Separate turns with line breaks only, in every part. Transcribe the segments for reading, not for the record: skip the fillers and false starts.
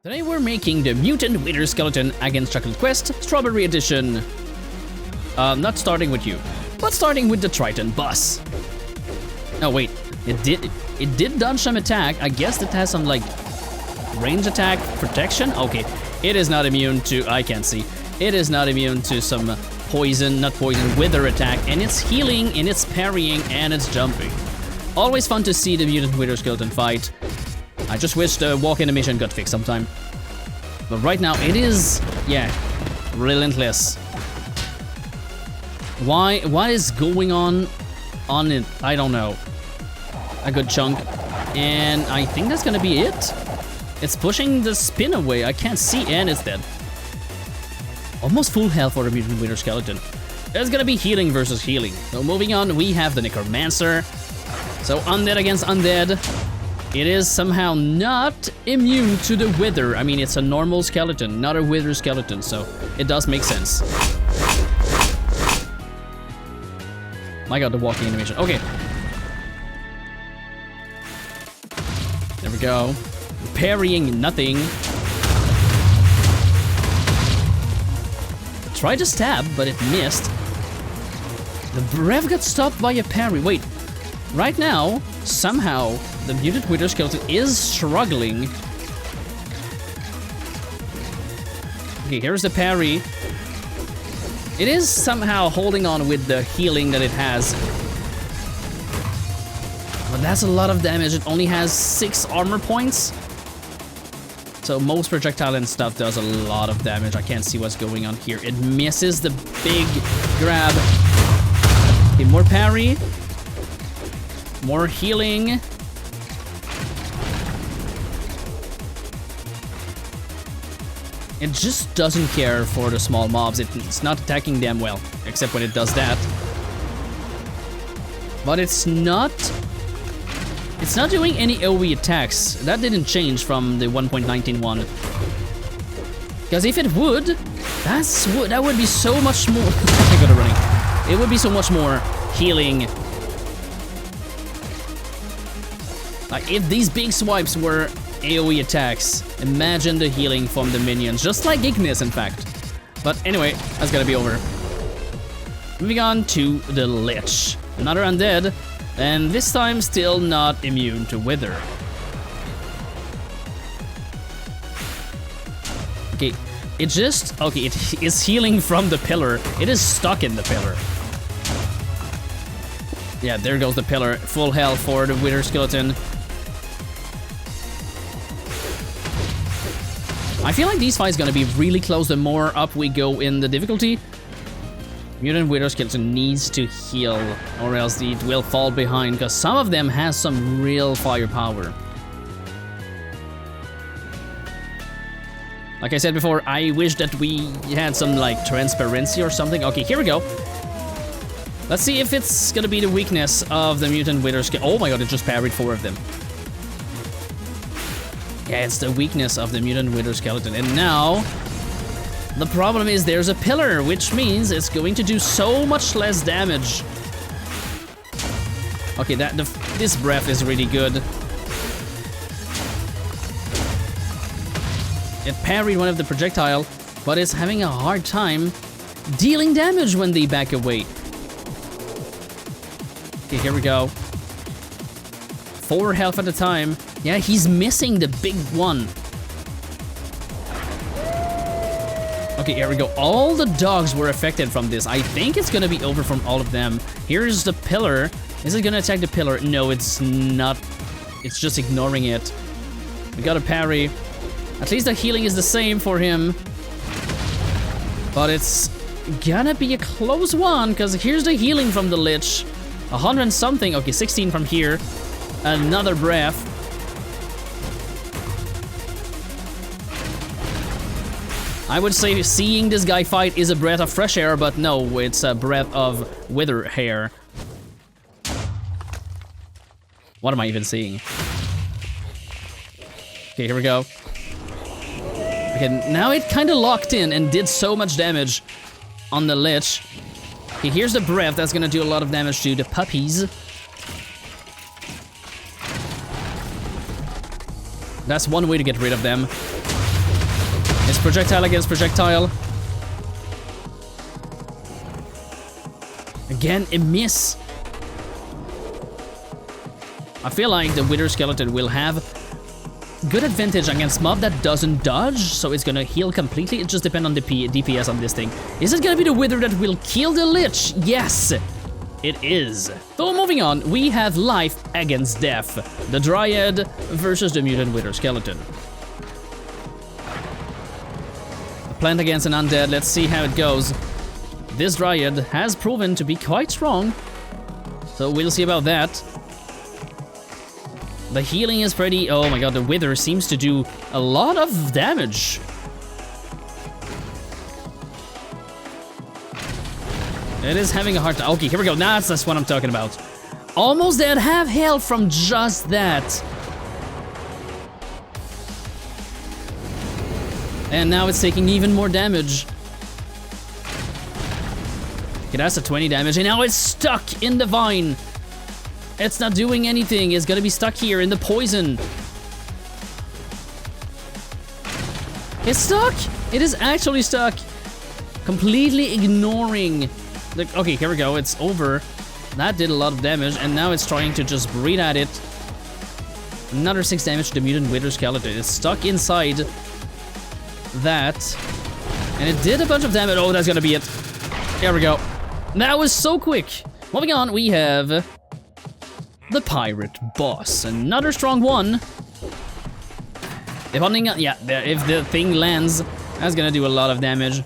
Today we're making the Mutant Wither Skeleton against Chocolate Quest Strawberry Edition. Not starting with you, but starting with the Triton boss. Oh wait, it did dodge some attack. I guess it has some like range attack protection. Okay, it is not immune to, I can't see. It is not immune to some poison, not poison, wither attack, and it's healing, and it's parrying, and it's jumping. Always fun to see the Mutant Wither Skeleton fight. I just wish the walk animation got fixed sometime. But right now it is, yeah, relentless. What is going on it? I don't know. A good chunk. And I think that's gonna be it. It's pushing the spin away. I can't see, and it's dead. Almost full health for the Mutant Wither Skeleton. There's gonna be healing versus healing. So moving on, we have the Necromancer. So undead against undead. It is somehow not immune to the wither. I mean, it's a normal skeleton, not a wither skeleton, so it does make sense. My god, the walking animation. Okay. There we go. Parrying nothing. Tried to stab, but it missed. The breath got stopped by a parry. Wait, right now, somehow, the Mutant Wither Skeleton is struggling. Okay, here's the parry. It is somehow holding on with the healing that it has. But that's a lot of damage. It only has 6 armor points. So most projectile and stuff does a lot of damage. I can't see what's going on here. It misses the big grab. Okay, more parry. More healing. It just doesn't care for the small mobs. It's not attacking them well, except when it does that. But it's not doing any AoE attacks. That didn't change from the 1.19 one. Because if it would, that would be so much more. I got it running. It would be so much more healing. Like if these big swipes were AoE attacks, imagine the healing from the minions, just like Ignis in fact. But anyway, that's gonna be over. Moving on to the Lich. Another undead, and this time still not immune to wither. Okay, it is healing from the pillar. It is stuck in the pillar. Yeah, there goes the pillar. Full health for the Wither Skeleton. I feel like these fights gonna be really close the more up we go in the difficulty. Mutant Wither Skeleton needs to heal, or else it will fall behind, because some of them has some real firepower. Like I said before, I wish that we had some like transparency or something. Okay, here we go. Let's see if it's gonna be the weakness of the Mutant Wither Skeleton. Oh my god, it just parried 4 of them. Yeah, it's the weakness of the Mutant Wither Skeleton. And now, the problem is there's a pillar, which means it's going to do so much less damage. Okay, this breath is really good. It parried one of the projectile, but it's having a hard time dealing damage when they back away. Okay, here we go. 4 health at a time. Yeah, he's missing the big one. Okay, here we go. All the dogs were affected from this. I think it's gonna be over from all of them. Here's the pillar. Is it gonna attack the pillar? No, it's not. It's just ignoring it. We got a parry. At least the healing is the same for him. But it's gonna be a close one, because here's the healing from the Lich. 100 and something. Okay, 16 from here. Another breath. I would say seeing this guy fight is a breath of fresh air, but no, it's a breath of wither hair. What am I even seeing? Okay, here we go. Okay, now it kind of locked in and did so much damage on the Lich. Okay, here's the breath that's gonna do a lot of damage to the puppies. That's one way to get rid of them. It's projectile against projectile. Again, a miss. I feel like the Wither Skeleton will have good advantage against mob that doesn't dodge, so it's gonna heal completely. It just depends on the DPS on this thing. Is it gonna be the Wither that will kill the Lich? Yes, it is. So moving on, we have life against death. The Dryad versus the Mutant Wither Skeleton. A plant against an undead, let's see how it goes. This Dryad has proven to be quite strong, so we'll see about that. The healing is pretty... Oh my god, the Wither seems to do a lot of damage. It is having a hard time. Okay, here we go. Nah, that's what I'm talking about. Almost dead, half health from just that. And now it's taking even more damage. Okay, that's a 20 damage, and now it's stuck in the vine. It's not doing anything. It's gonna be stuck here in the poison. It's stuck. It is actually stuck. Completely ignoring the... Okay, here we go. It's over. That did a lot of damage, and now it's trying to just breathe at it. Another 6 damage to the Mutant Wither Skeleton. It's stuck inside that. And it did a bunch of damage. Oh, that's gonna be it. There we go. That was so quick. Moving on, we have... the pirate boss, another strong one. If the thing lands, that's gonna do a lot of damage.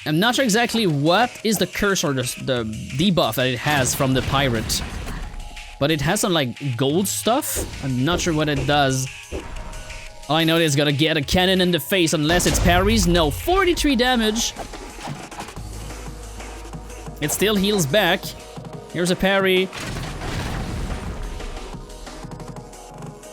I'm not sure exactly what is the curse or the debuff that it has from the pirate, but it has some like gold stuff. I'm not sure what it does. All I know is it's gonna get a cannon in the face unless it's parries. No, 43 damage. It still heals back. Here's a parry.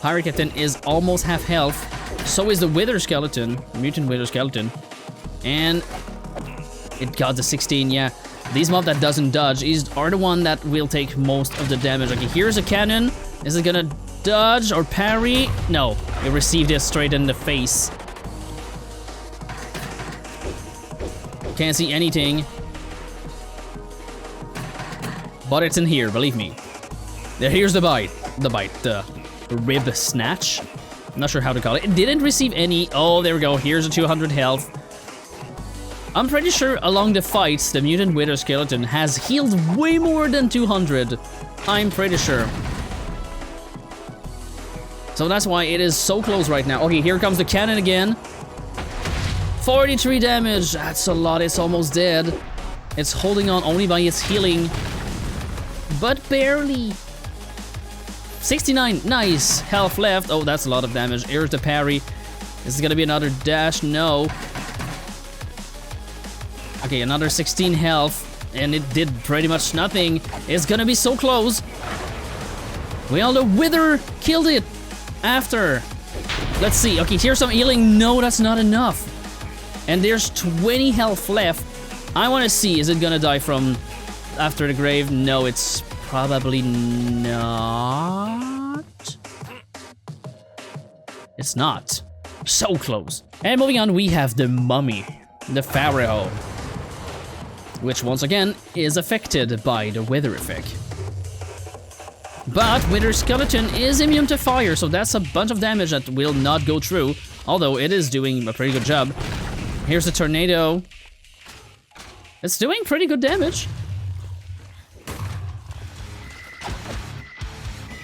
Pirate Captain is almost half health. So is the Wither Skeleton, Mutant Wither Skeleton. And it got the 16, yeah. These mob that doesn't dodge are the one that will take most of the damage. Okay, here's a cannon. Is it gonna dodge or parry? No, it received it straight in the face. Can't see anything. But it's in here, believe me. Here's the bite. The rib snatch. I'm not sure how to call it. It didn't receive any... Oh, there we go. Here's a 200 health. I'm pretty sure along the fights, the Mutant Wither Skeleton has healed way more than 200. I'm pretty sure. So that's why it is so close right now. Okay, here comes the cannon again. 43 damage. That's a lot. It's almost dead. It's holding on only by its healing. But barely. 69, nice. Health left. Oh, that's a lot of damage. Here's the parry. Is it gonna be another dash? No. Okay, another 16 health. And it did pretty much nothing. It's gonna be so close. Well, the Wither killed it after. Let's see. Okay, here's some healing. No, that's not enough. And there's 20 health left. I want to see, is it gonna die from after the grave? No, it's probably not. It's not. So close. And moving on, we have the mummy, the pharaoh, which once again is affected by the weather effect. But Wither Skeleton is immune to fire, so that's a bunch of damage that will not go through, although it is doing a pretty good job. Here's the tornado. It's doing pretty good damage.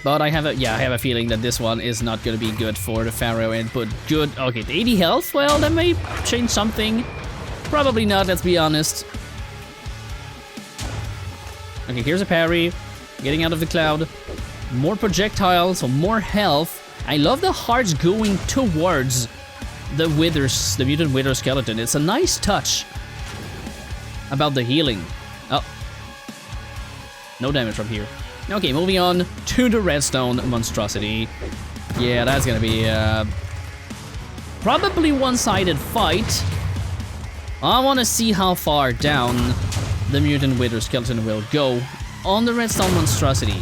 But I have a feeling that this one is not gonna be good for the Pharaoh and put good... Okay, 80 health? Well, that may change something. Probably not, let's be honest. Okay, here's a parry. Getting out of the cloud. More projectiles, so more health. I love the hearts going towards the Mutant Wither Skeleton. It's a nice touch about the healing. Oh. No damage from here. Okay, moving on to the redstone monstrosity. Yeah, that's gonna be probably one-sided fight. I want to see how far down the Mutant Wither Skeleton will go on the redstone monstrosity.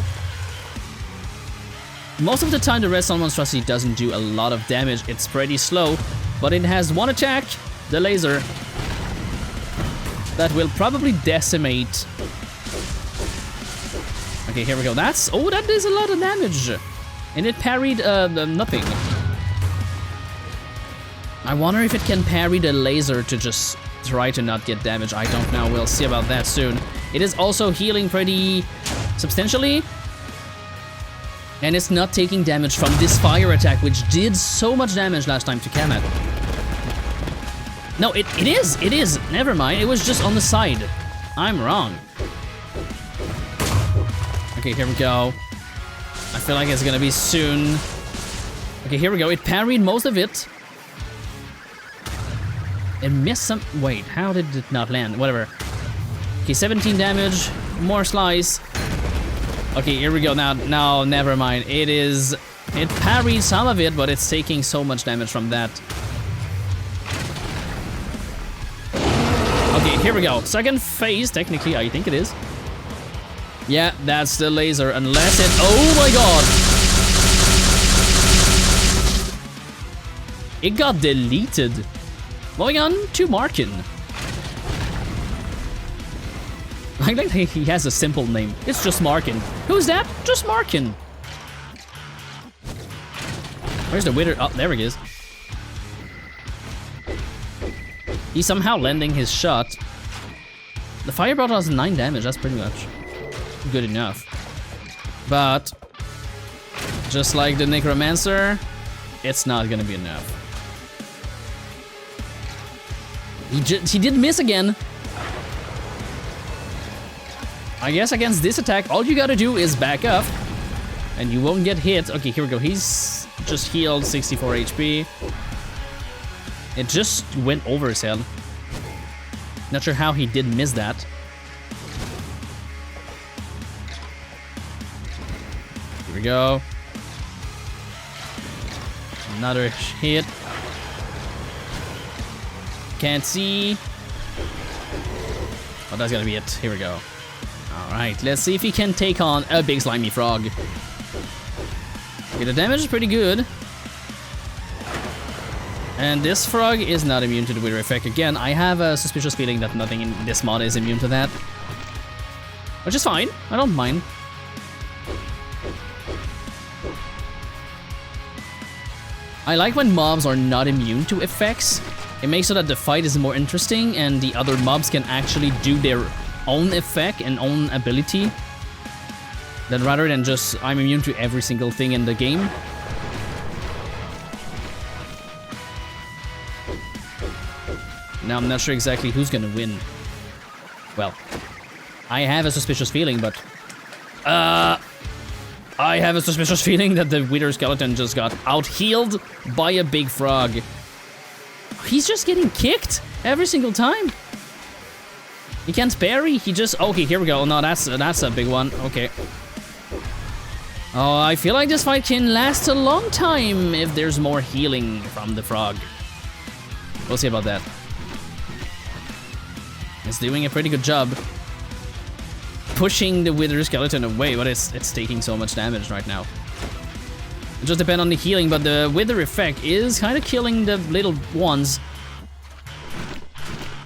Most of the time the Red Sun Monstrosity doesn't do a lot of damage, it's pretty slow, but it has one attack, the laser, that will probably decimate. Okay, here we go. That is a lot of damage. And it parried nothing. I wonder if it can parry the laser to just try to not get damage. I don't know, we'll see about that soon. It is also healing pretty substantially. And it's not taking damage from this fire attack, which did so much damage last time to Kamet. No, it is. Never mind, it was just on the side. I'm wrong. Okay, here we go. I feel like it's gonna be soon. Okay, here we go. It parried most of it. It missed some... Wait, how did it not land? Whatever. Okay, 17 damage. More slice. Okay, here we go. Now, never mind. It parried some of it, but it's taking so much damage from that. Okay, here we go. Second phase, technically, I think it is. Yeah, that's the laser, unless it... Oh my god! It got deleted. Moving on to Markin. I like that he has a simple name. It's just Markin. Who's that? Just Markin. Where's the Wither? Oh, there he is. He's somehow landing his shot. The Firebolt does 9 damage, that's pretty much good enough. But, just like the Necromancer, it's not gonna be enough. He did miss again. I guess against this attack, all you gotta do is back up, and you won't get hit. Okay, here we go. He's just healed 64 HP. It just went over his head. Not sure how he did miss that. Here we go. Another hit. Can't see. Oh, that's gonna be it. Here we go. Alright, let's see if he can take on a big slimy frog. Okay, the damage is pretty good. And this frog is not immune to the Wither effect. Again, I have a suspicious feeling that nothing in this mod is immune to that. Which is fine, I don't mind. I like when mobs are not immune to effects. It makes so that the fight is more interesting and the other mobs can actually do their own effect and own ability. Then rather than just, I'm immune to every single thing in the game. Now I'm not sure exactly who's gonna win. Well, I have a suspicious feeling, but... I have a suspicious feeling that the Wither Skeleton just got out-healed by a big frog. He's just getting kicked every single time. He can't parry, he just... Okay, here we go. No, that's a big one. Okay. Oh, I feel like this fight can last a long time if there's more healing from the frog. We'll see about that. It's doing a pretty good job pushing the Wither Skeleton away, but it's taking so much damage right now. It just depends on the healing, but the Wither effect is kind of killing the little ones.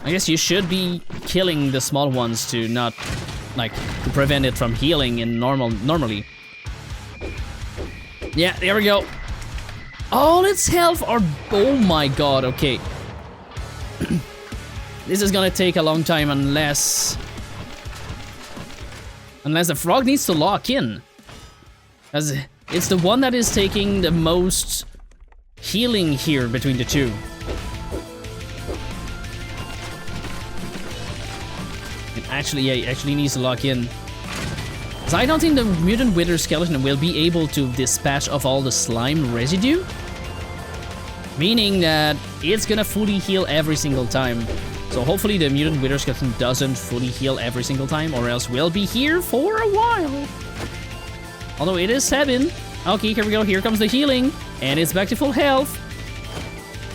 I guess you should be killing the small ones to not, like, to prevent it from healing in normally. Yeah, there we go. All its health are... Oh my god, okay. This is gonna take a long time unless the frog needs to lock in. As it's the one that is taking the most healing here between the two. Yeah, it actually needs to lock in. So I don't think the Mutant Wither Skeleton will be able to dispatch of all the slime residue. Meaning that it's gonna fully heal every single time. So hopefully the Mutant Wither Skeleton doesn't fully heal every single time, or else we'll be here for a while. Although it is 7. Okay, here we go, here comes the healing. And it's back to full health.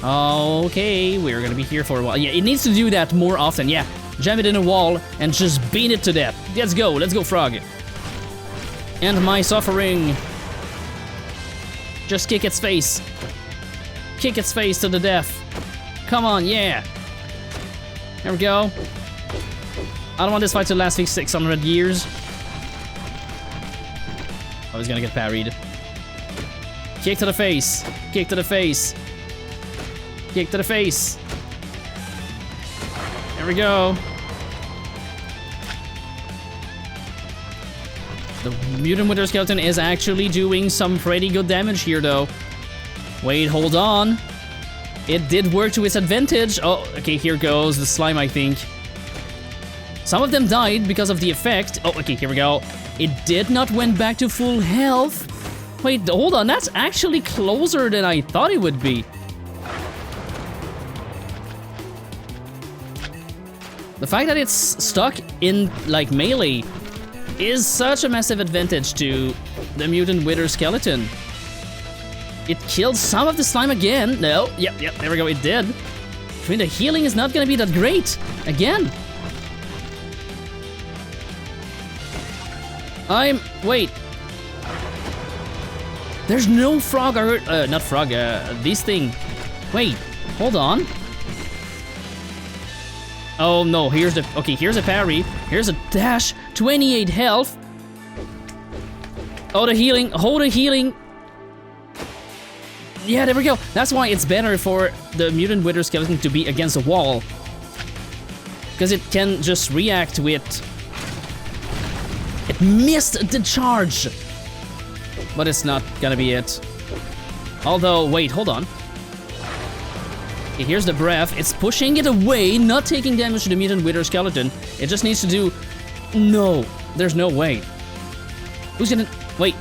Okay, we're gonna be here for a while. Yeah, it needs to do that more often, yeah. Jam it in a wall and just beat it to death. Let's go frog. And my suffering. Just kick its face. Kick its face to the death. Come on, yeah. There we go. I don't want this fight to last 600 years. Oh, he's gonna get parried. Kick to the face. Kick to the face. Kick to the face. There we go. The Mutant Wither Skeleton is actually doing some pretty good damage here, though. Wait, hold on. It did work to its advantage. Oh, okay, here goes the slime, I think. Some of them died because of the effect. Oh, okay, here we go. It did not went back to full health. Wait, hold on. That's actually closer than I thought it would be. The fact that it's stuck in, like, melee is such a massive advantage to the Mutant Wither Skeleton. It killed some of the slime again. No, yep, there we go, it did. I mean, the healing is not gonna be that great. Again. Wait. There's no frog, not frog, this thing. Wait, hold on. Oh no, here's a parry. Here's a dash, 28 health. Oh, the healing, hold the healing. Yeah, there we go. That's why it's better for the Mutant Wither Skeleton to be against a wall. Because it can just react with... It missed the charge! But it's not gonna be it. Although, wait, hold on. Okay, here's the breath. It's pushing it away, not taking damage to the Mutant Wither Skeleton. It just needs to do... No, there's no way. Who's gonna... Wait.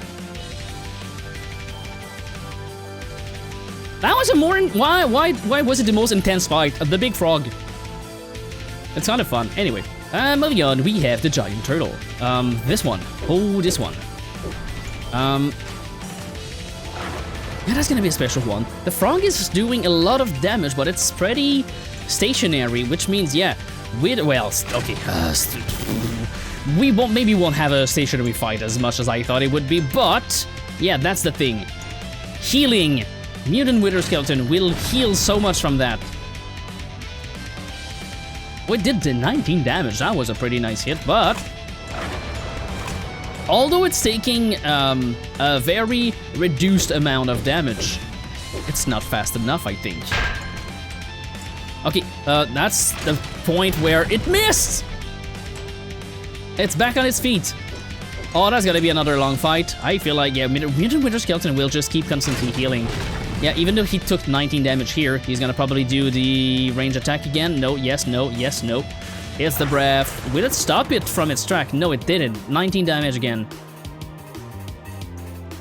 That was a more... Why was it the most intense fight? The big frog. It's kind of fun. Anyway, moving on, we have the giant turtle. This one. Oh, this one. Yeah, that's gonna be a special one. The frog is doing a lot of damage, but it's pretty stationary, which means, yeah, okay. We won't have a stationary fight as much as I thought it would be, but yeah, that's the thing. Healing. Mutant Wither Skeleton will heal so much from that. We did the 19 damage. That was a pretty nice hit, but although it's taking a very reduced amount of damage, it's not fast enough, I think. Okay, that's the point where it missed. It's back on its feet. Oh, that's gonna be another long fight. I feel like, yeah, Mutant Wither Skeleton will just keep constantly healing. Yeah, even though he took 19 damage here, he's gonna probably do the range attack again. No, yes, no, yes, no. It's the breath. Will it stop it from its track? No, it didn't. 19 damage again.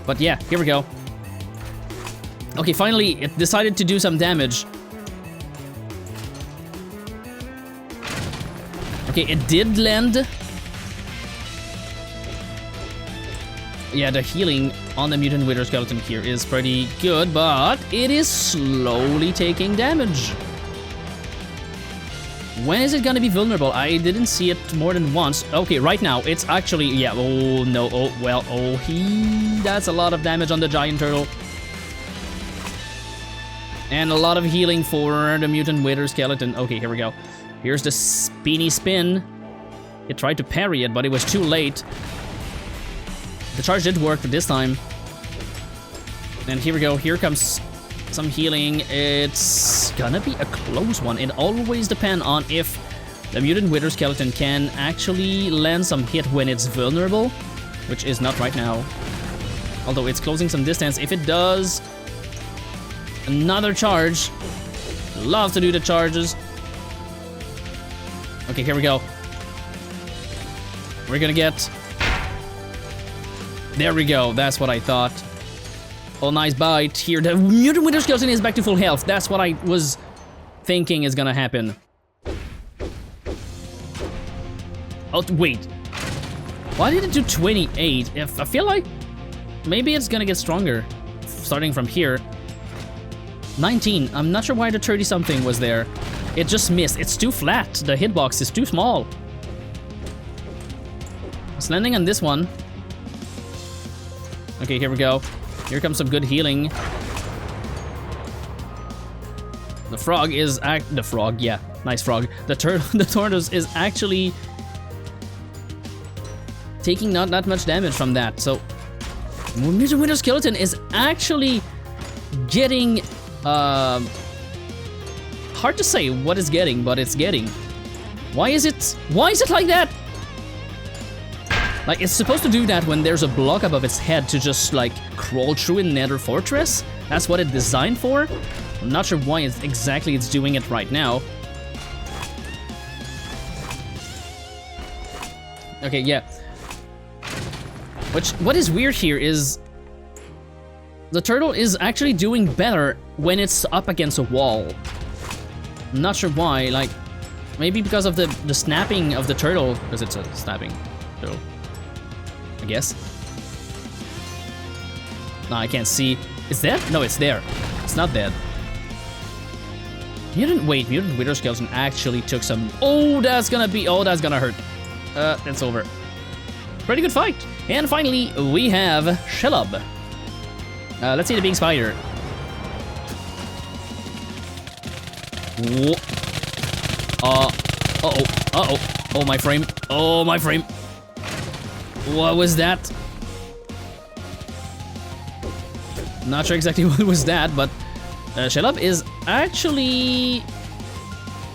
But yeah, here we go. Okay, finally, it decided to do some damage. Okay, it did land. Yeah, the healing on the Mutant Wither Skeleton here is pretty good, but it is slowly taking damage. When is it gonna be vulnerable? I didn't see it more than once. Okay, right now, it's actually, yeah, oh no, oh, well, oh, that's a lot of damage on the giant turtle. And a lot of healing for the Mutant Wither Skeleton. Okay, here we go. Here's the spinny spin. It tried to parry it, but it was too late. The charge did work this time. And here we go. Here comes some healing. It's gonna be a close one. It always depends on if the Mutant Wither Skeleton can actually land some hit when it's vulnerable, which is not right now. Although it's closing some distance. If it does, another charge. Love to do the charges. Okay, here we go. We're gonna get... There we go, that's what I thought. Oh, nice bite here. The Mutant Wither Skeleton is back to full health. That's what I was thinking is gonna happen. Oh, wait. Why did it do 28? I feel like maybe it's gonna get stronger. Starting from here. 19. I'm not sure why the 30-something was there. It just missed. It's too flat. The hitbox is too small. It's landing on this one. Okay, here we go. Here comes some good healing. The frog is the frog, yeah, nice frog. The tortoise is actually taking not that much damage from that. So Mutant Winter Skeleton is actually getting hard to say what it's getting, but it's getting. Why is it like that? Like, it's supposed to do that when there's a block above its head to just like crawl through in Nether Fortress. That's what it's designed for. I'm not sure why it's doing it right now. Okay, yeah. What is weird here is the turtle is actually doing better when it's up against a wall. I'm not sure why, like maybe because of the snapping of the turtle, because it's a snapping turtle, I guess. No, I can't see. It's there? No, it's there. It's not dead. Mutant Wither Skeleton actually took some. Oh, that's gonna hurt. It's over. Pretty good fight. And finally, we have Shelob. Let's see the big spider. Whoa. Oh, my frame. Oh, my frame. What was that? Not sure exactly what was that, but Shelob is actually,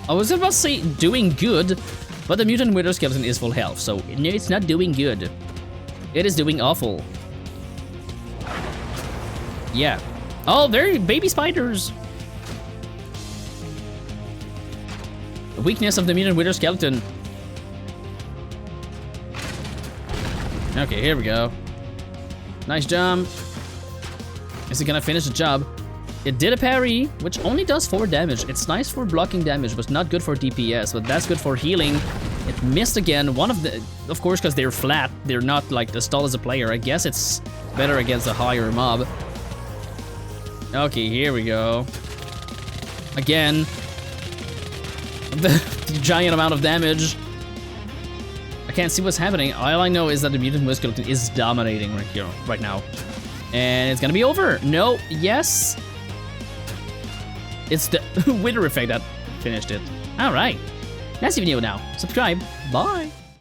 I was about to say doing good, but the Mutant Wither Skeleton is full health, so no, it's not doing good. It is doing awful. Yeah. Oh, they're baby spiders. The weakness of the Mutant Wither Skeleton. Okay, here we go. Nice jump. Is it gonna finish the job? It did a parry, which only does 4 damage. It's nice for blocking damage, but not good for DPS, but that's good for healing. It missed again. One of the, of course, because they're flat, they're not like as tall as a player. I guess it's better against a higher mob. Okay, here we go. Again. The giant amount of damage. I can't see what's happening. All I know is that the Mutant Wither Skeleton is dominating right here, right now. And it's gonna be over. No, yes. It's the Wither effect that finished it. Alright. That's the video now. Subscribe. Bye.